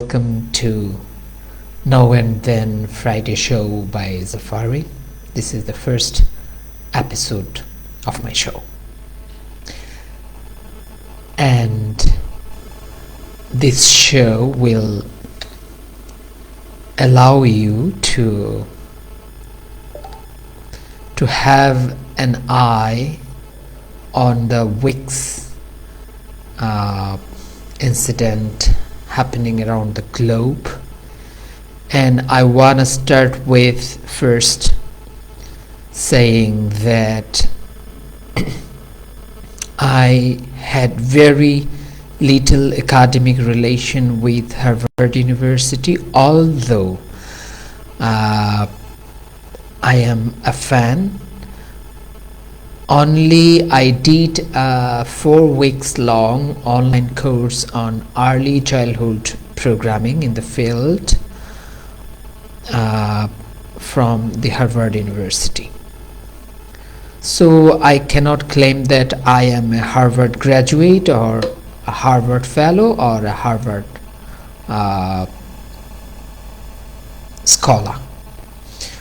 welcome to Now and Then Friday show by Zafari. This is the first episode of my show, and this show will allow you to have an eye on the week's incident happening around the globe. And I want to start with first saying that I had very little academic relation with Harvard University, although I am a fan. Only I did a 4 weeks long online course on early childhood programming in the field from the Harvard University. So I cannot claim that I am a Harvard graduate or a Harvard fellow or a Harvard scholar.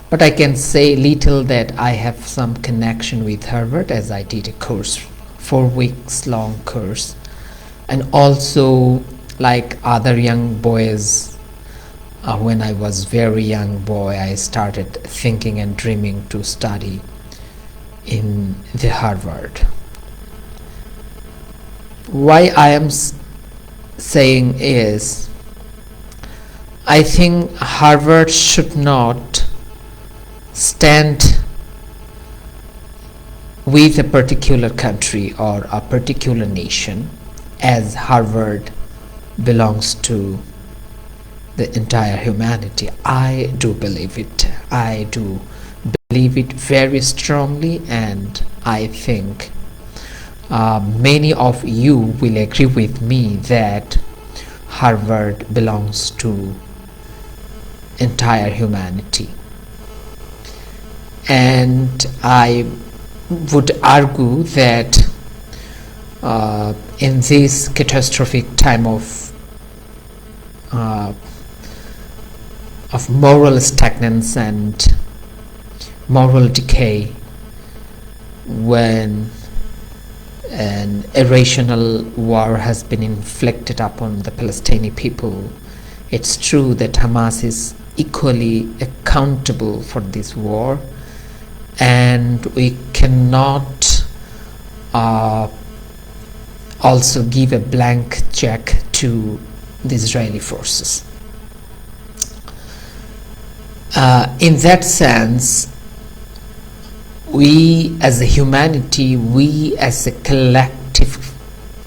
But I can say little that I have some connection with Harvard, as I did a course, 4 weeks long course. And also, like other young boys, when I was very young boy, I started thinking and dreaming to study in the Harvard. Why I am saying is, I think Harvard should not stand with a particular country or a particular nation, as Harvard belongs to the entire humanity. I do believe it. I do believe it very strongly, and I think many of you will agree with me that Harvard belongs to entire humanity. And I would argue that in this catastrophic time of moral stagnance and moral decay, when an irrational war has been inflicted upon the Palestinian people, it's true that Hamas is equally accountable for this war, and we cannot also give a blank check to the Israeli forces. In that sense, we as a humanity, we as a collective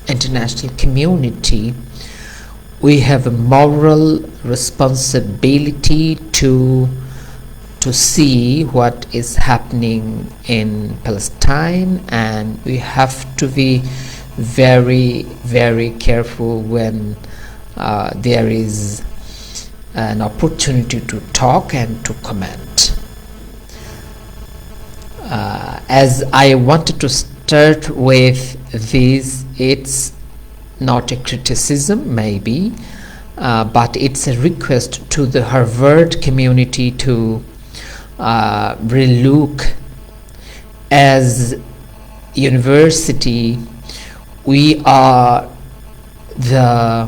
international community, we have a moral responsibility to see what is happening in Palestine, and we have to be very, very careful when there is an opportunity to talk and to comment. As I wanted to start with this, it's not a criticism maybe, but it's a request to the Harvard community to relook. As university, we are the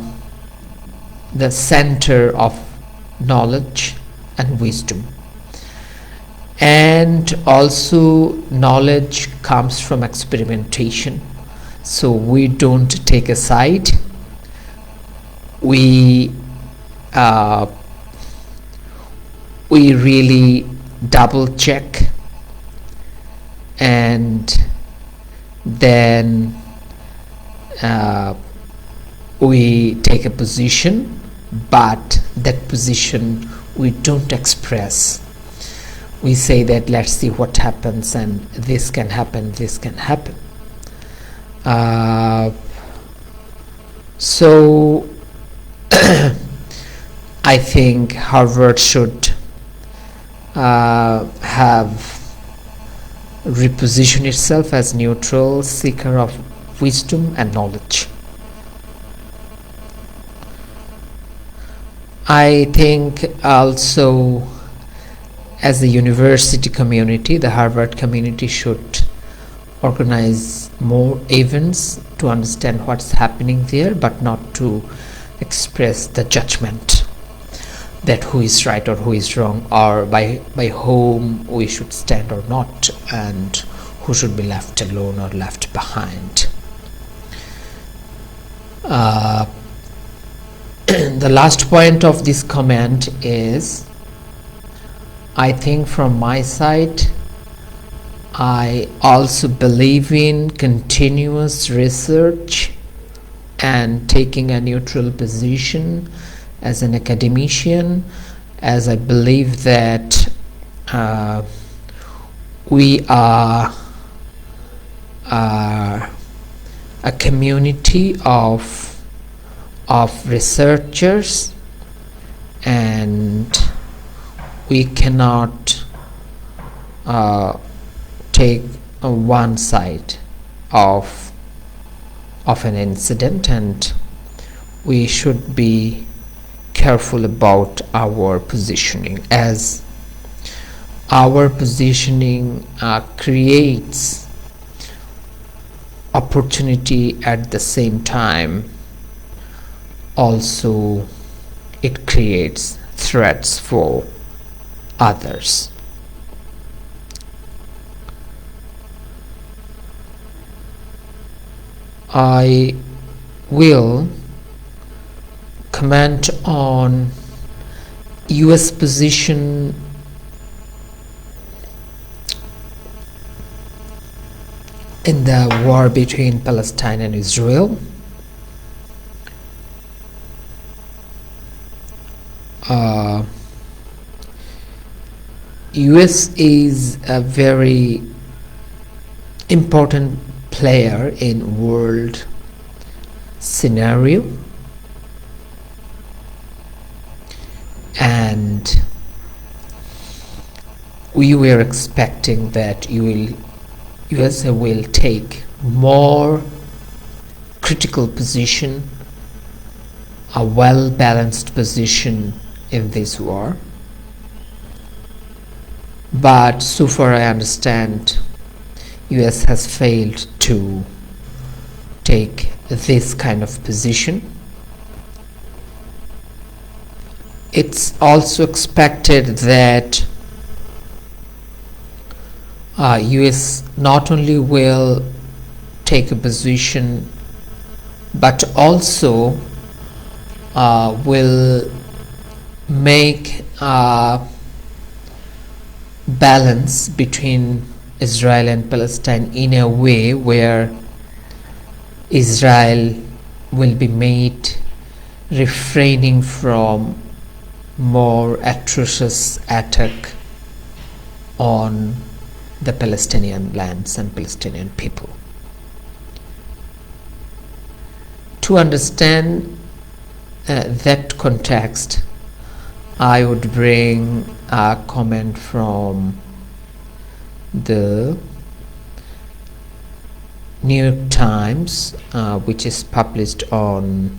center of knowledge and wisdom, and also knowledge comes from experimentation. So we don't take a side. We really double check, and then we take a position, but that position we don't express. We say that let's see what happens, and this can happen, this can happen. So I think Harvard should have repositioned itself as neutral seeker of wisdom and knowledge. I think also, as a university community, the Harvard community should organize more events to understand what's happening there, but not to express the judgment that who is right or who is wrong, or by whom we should stand or not, and who should be left alone or left behind. The last point of this comment is, I think from my side, I also believe in continuous research and taking a neutral position as an academician, as I believe that we are a community of researchers, and we cannot take one side of an incident, and we should be careful about our positioning, as our positioning creates opportunity. At the same time, also it creates threats for others. I will comment on US position in the war between Palestine and Israel. US is a very important player in world scenario, and we were expecting that USA will take more critical position, a well-balanced position in this war. But so far I understand, US has failed to take this kind of position. It's also expected that US not only will take a position, but also will make a balance between Israel and Palestine in a way where Israel will be made refraining from more atrocious attack on the Palestinian lands and Palestinian people. To understand that context, I would bring a comment from the New York Times, which is published on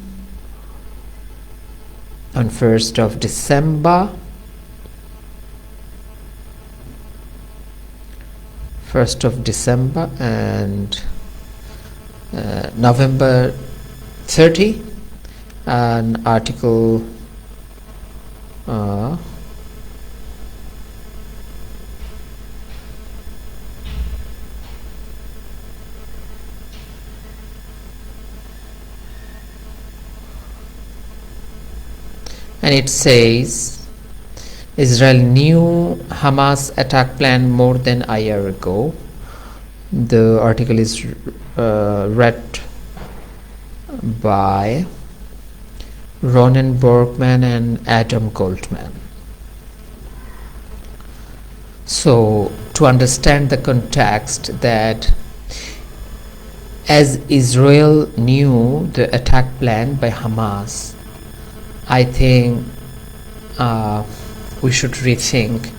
1st of December, 1st of December and November 30, an article and it says, Israel knew Hamas attack plan more than a year ago. The article is read by Ronen Borgman and Adam Goldman. So, to understand the context, that as Israel knew the attack plan by Hamas, I think we should rethink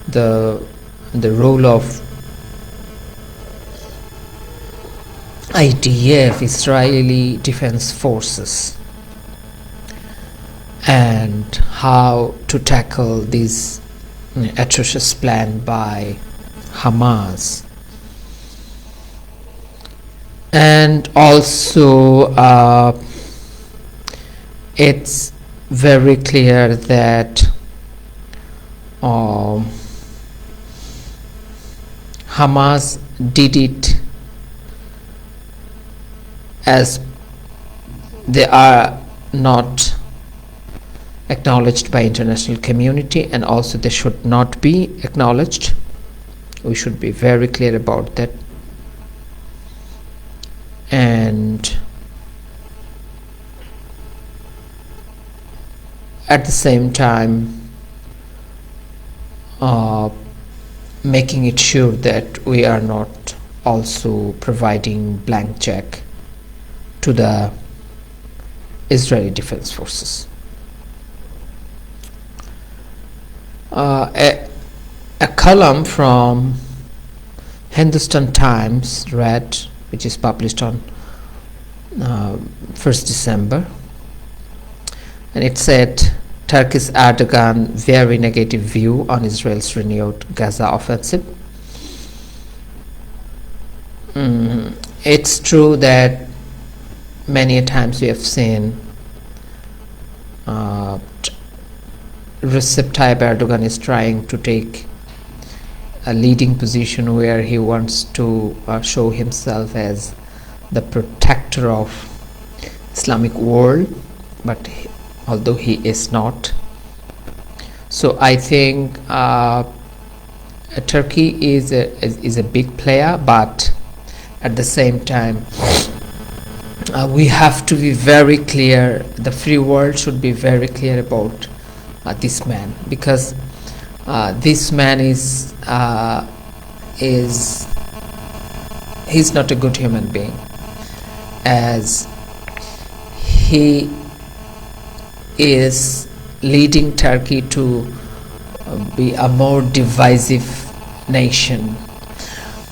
the role of IDF, Israeli Defense Forces, and how to tackle this atrocious plan by Hamas. And also it's very clear that Hamas did it as they are not acknowledged by international community, and also they should not be acknowledged. We should be very clear about that. And at the same time making it sure that we are not also providing blank check to the Israeli Defense Forces. A column from Hindustan Times read, which is published on 1st December, and it said, Turkey's Erdogan very negative view on Israel's renewed Gaza offensive. It's true that many times we have seen Recep Tayyip Erdogan is trying to take a leading position where he wants to show himself as the protector of Islamic world, but although he is not. So I think Turkey is a big player, but at the same time we have to be very clear, the free world should be very clear about this man, because this man is he's not a good human being, as he is leading Turkey to be a more divisive nation,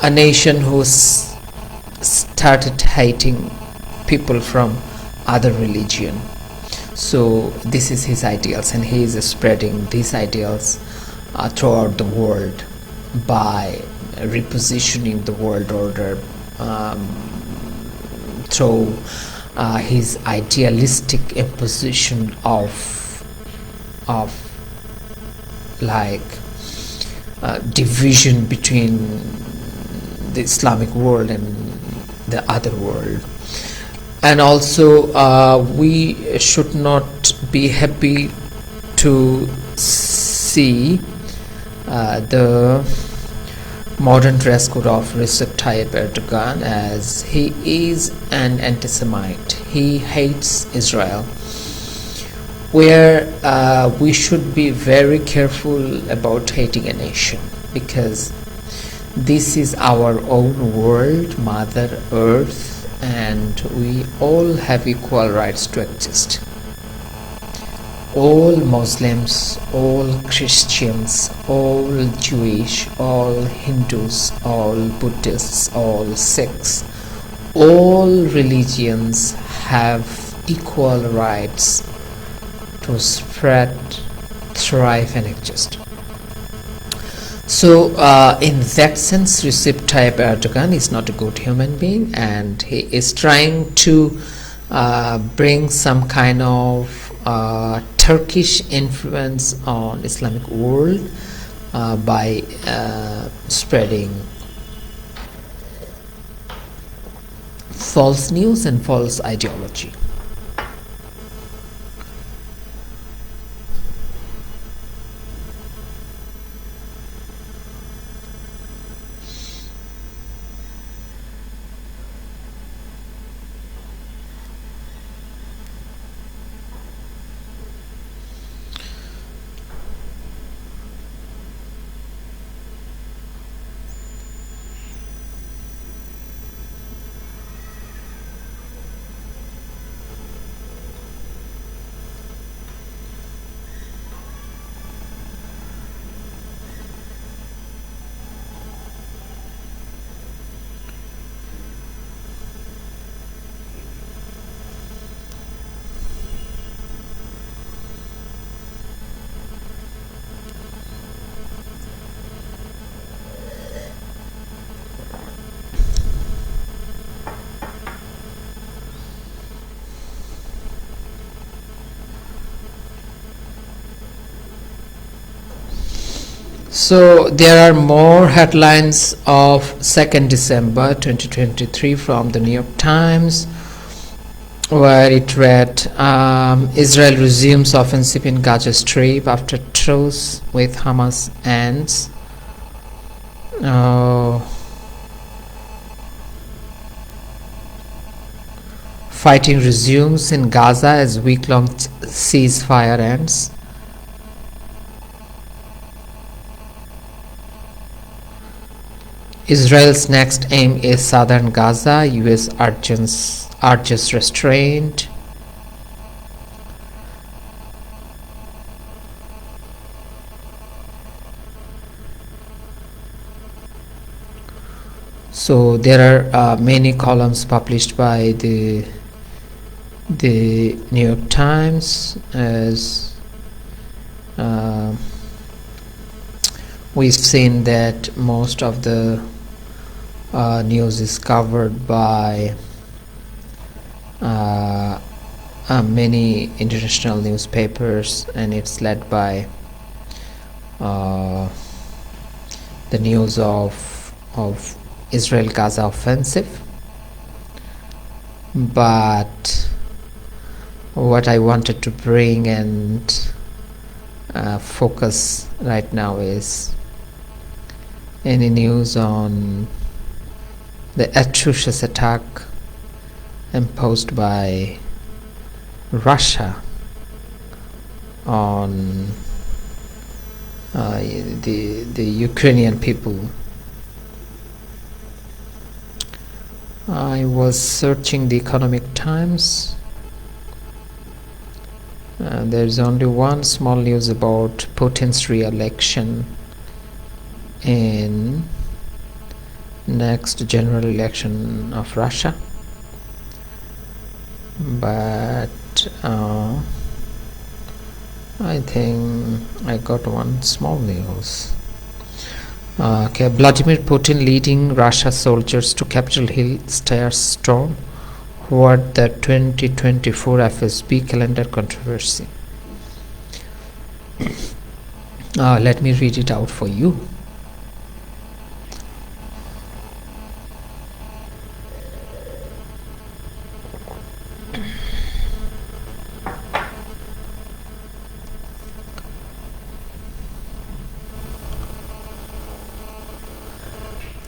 a nation who started hating people from other religion. So this is his ideals, and he is spreading these ideals throughout the world by repositioning the world order through his idealistic imposition of like division between the Islamic world and the other world. And also we should not be happy to see the modern dress code of Recep Tayyip Erdogan, as he is an anti-Semite. He hates Israel, where we should be very careful about hating a nation, because this is our own world, Mother Earth, and we all have equal rights to exist. All Muslims, all Christians, all Jewish, all Hindus, all Buddhists, all Sikhs, all religions have equal rights to spread, thrive and exist. So in that sense, Recep Tayyip Erdogan is not a good human being, and he is trying to bring some kind of Turkish influence on Islamic world by spreading false news and false ideology. So there are more headlines of 2nd December 2023 from the New York Times, where it read, Israel resumes offensive in Gaza Strip after truce with Hamas ends. Fighting resumes in Gaza as week-long ceasefire ends. Israel's next aim is southern Gaza. US urges restraint. So there are many columns published by the New York Times, as we've seen that most of the news is covered by many international newspapers, and it's led by the news of Israel-Gaza offensive. But what I wanted to bring and focus right now is any news on the atrocious attack imposed by Russia on the Ukrainian people. I was searching the Economic Times. There's only one small news about Putin's re-election in next general election of Russia, but I think I got one small news. Okay, Vladimir Putin leading Russia soldiers to Capitol Hill stairs storm. What the 2024 FSB calendar controversy. Let me read it out for you.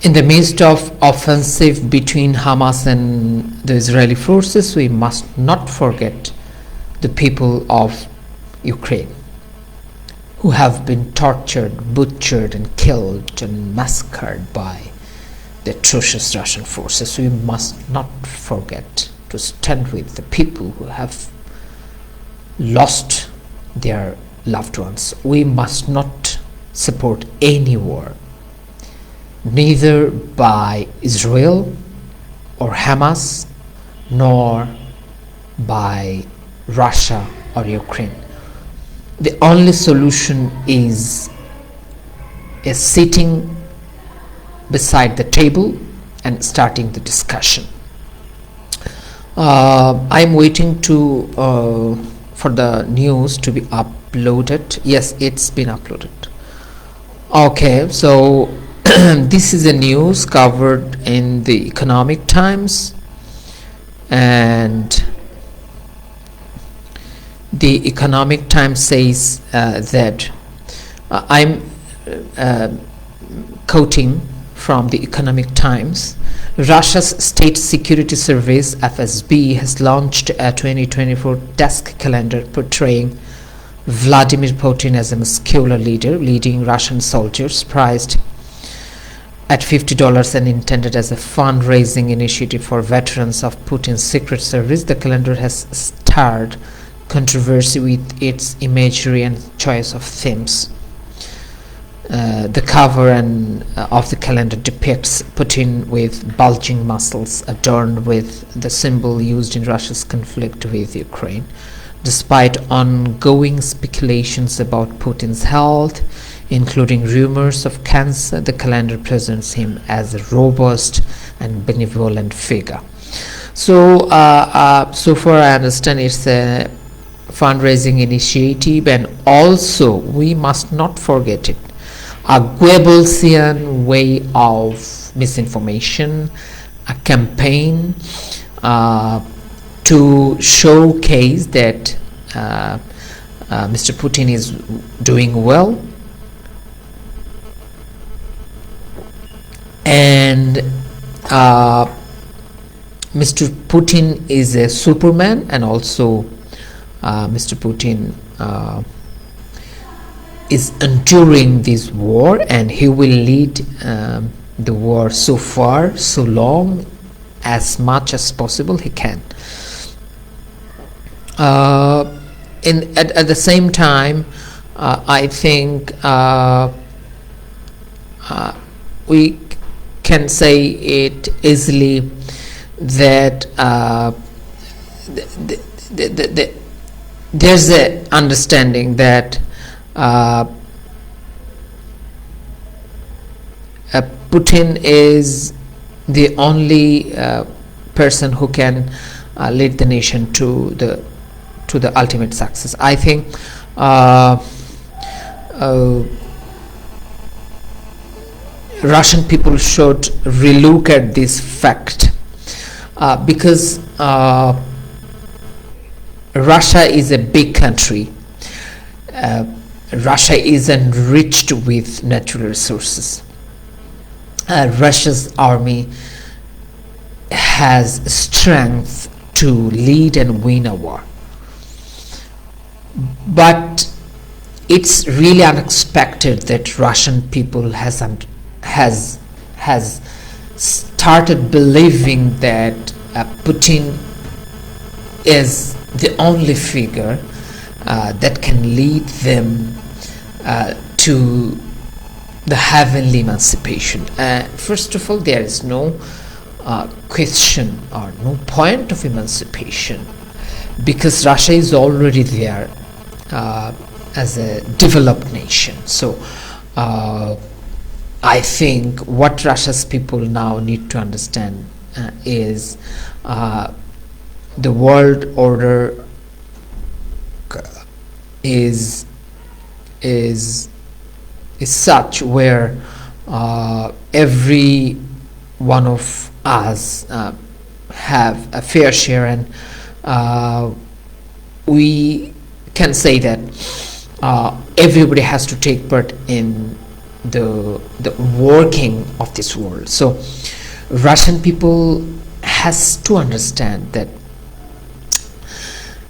In the midst of offensive between Hamas and the Israeli forces, we must not forget the people of Ukraine, who have been tortured, butchered and killed and massacred by the atrocious Russian forces. We must not forget to stand with the people who have lost their loved ones. We must not support any war, neither by Israel or Hamas, nor by Russia or Ukraine. The only solution is sitting beside the table and starting the discussion. I'm waiting for the news to be uploaded. Yes, it's been uploaded. Okay, so this is a news covered in the Economic Times, and the Economic Times says that I'm quoting from the Economic Times. Russia's State Security Service (FSB) has launched a 2024 desk calendar portraying Vladimir Putin as a muscular leader leading Russian soldiers, priced at $50 and intended as a fundraising initiative for veterans of Putin's secret service. The calendar has stirred controversy with its imagery and choice of themes. The cover of the calendar depicts Putin with bulging muscles adorned with the symbol used in Russia's conflict with Ukraine. Despite ongoing speculations about Putin's health, including rumors of cancer, the calendar presents him as a robust and benevolent figure. So far I understand it's a fundraising initiative, and also we must not forget it. a Goebbelsian way of misinformation, a campaign to showcase that Mr. Putin is doing well, and Mr. Putin is a Superman, and also Mr. Putin is enduring this war, and he will lead the war so far, so long, as much as possible he can. At the same time, I think we can say it easily that there's an understanding that Putin is the only person who can lead the nation to the ultimate success. I think Russian people should relook at this fact, because Russia is a big country. Russia is enriched with natural resources. Russia's army has strength to lead and win a war. But it's really unexpected that Russian people has started believing that Putin is the only figure that can lead them to the heavenly emancipation. First of all, there is no question or no point of emancipation, because Russia is already there as a developed nation. So I think what Russia's people now need to understand is the world order is such where every one of us have a fair share, and we can say that everybody has to take part in the working of this world. So Russian people has to understand that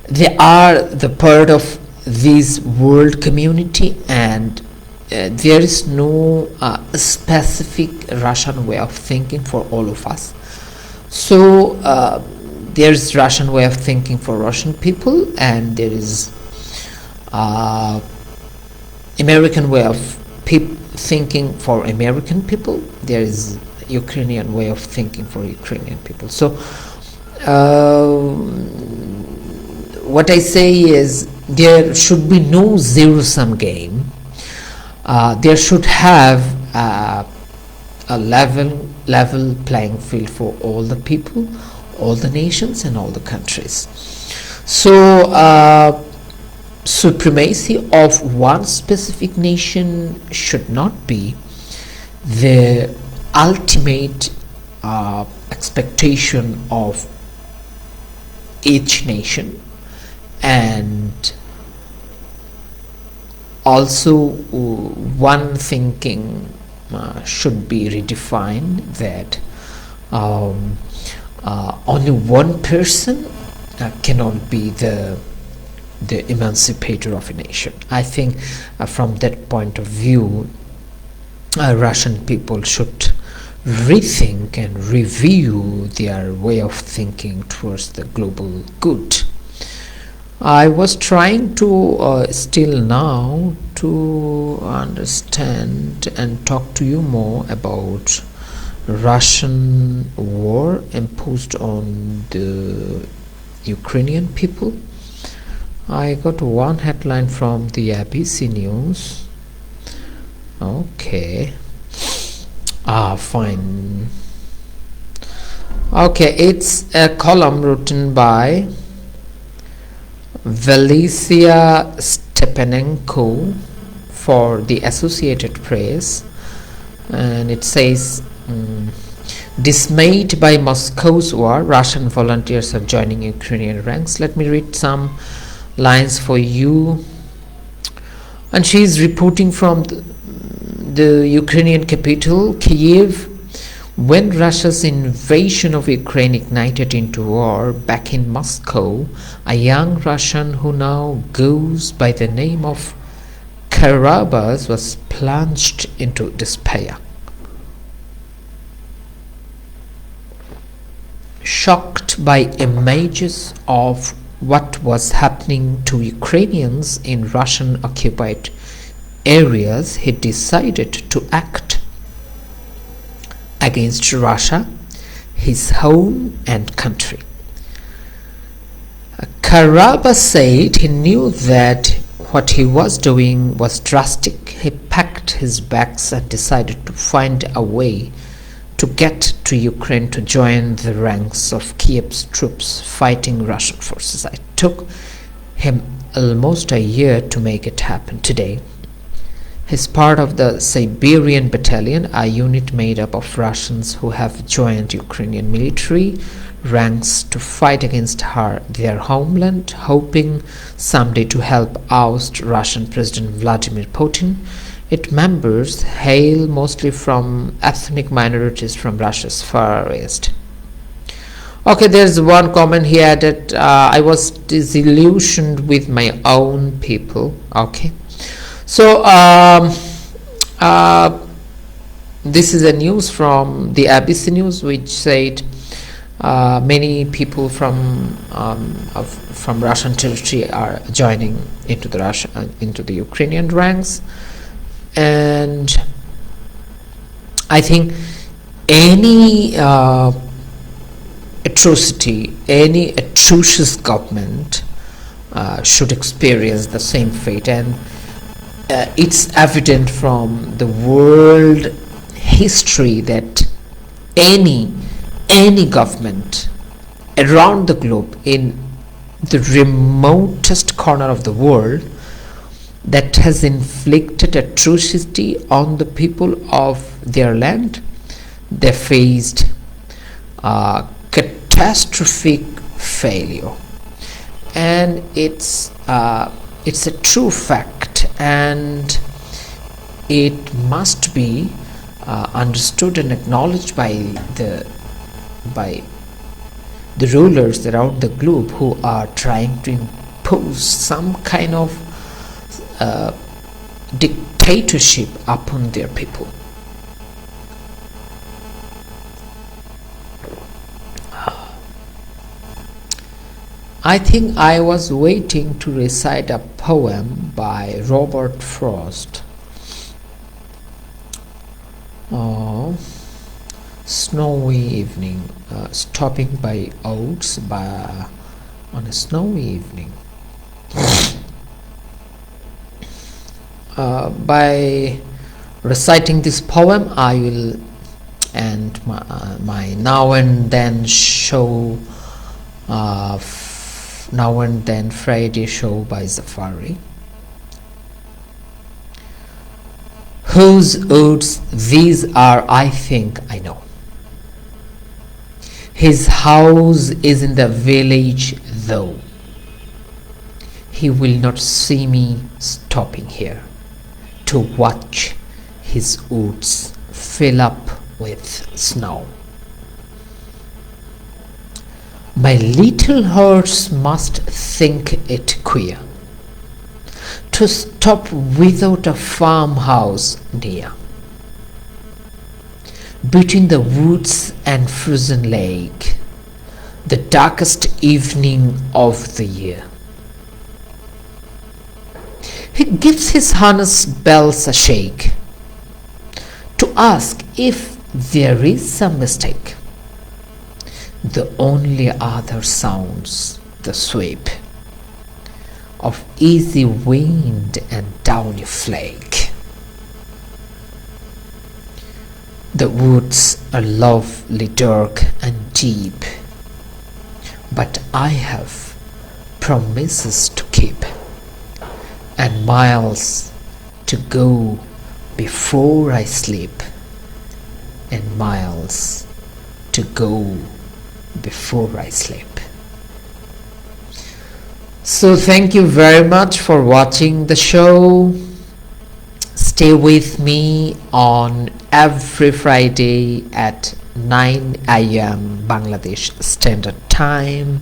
they are the part of this world community, and there is no specific Russian way of thinking for all of us. So there is Russian way of thinking for Russian people, and there is American way of thinking for American people. There is Ukrainian way of thinking for Ukrainian people. So what I say is there should be no zero-sum game. There should have a level playing field for all the people, all the nations, and all the countries. So supremacy of one specific nation should not be the ultimate expectation of each nation. And also one thinking should be redefined, that only one person cannot be the emancipator of a nation. I think from that point of view, Russian people should rethink and review their way of thinking towards the global good. I was trying to still now to understand and talk to you more about Russian war imposed on the Ukrainian people. I got one headline from the ABC News. Okay. Fine. Okay, it's a column written by Valesia Stepanenko for the Associated Press, and it says, dismayed by Moscow's war, Russian volunteers are joining Ukrainian ranks. Let me read some lines for you. And she is reporting from the Ukrainian capital, Kiev. When Russia's invasion of Ukraine ignited into war back in Moscow, a young Russian who now goes by the name of Karabas was plunged into despair. Shocked by images of what was happening to Ukrainians in Russian-occupied areas, he decided to act against Russia, his home and country. Karabas said he knew that what he was doing was drastic. He packed his bags and decided to find a way to get to Ukraine to join the ranks of Kiev's troops fighting Russian forces. It took him almost a year to make it happen. Today, he's part of the Siberian Battalion, a unit made up of Russians who have joined Ukrainian military ranks to fight against their homeland, hoping someday to help oust Russian President Vladimir Putin. Its members hail mostly from ethnic minorities from Russia's far east. Okay, there's one comment here that I was disillusioned with my own people. Okay, so this is a news from the ABC News, which said many people from Russian territory are joining into the Ukrainian ranks. And I think any atrocity, any atrocious government should experience the same fate, and it's evident from the world history that any government around the globe in the remotest corner of the world that has inflicted atrocity on the people of their land, they faced catastrophic failure. And it's a true fact, and it must be understood and acknowledged by the rulers around the globe who are trying to impose some kind of dictatorship upon their people. I think I was waiting to recite a poem by Robert Frost. Snowy evening, stopping by Oates on a snowy evening. By reciting this poem, I will end my now and then Friday show by Zafari. Whose odes these are, I think I know. His house is in the village, though he will not see me stopping here to watch his woods fill up with snow. My little horse must think it queer to stop without a farmhouse near, between the woods and frozen lake, the darkest evening of the year. He gives his harness bells a shake to ask if there is some mistake. The only other sounds the sweep of easy wind and downy flake. The woods are lovely, dark and deep, but I have promises to keep, and miles to go before I sleep, and miles to go before I sleep. So thank you very much for watching the show. Stay with me on every Friday at 9 a.m. Bangladesh Standard Time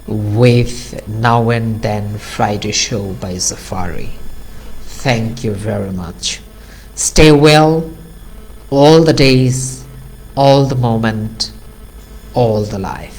with Now and Then Friday Show by Zafari. Thank you very much. Stay well all the days, all the moment, all the life.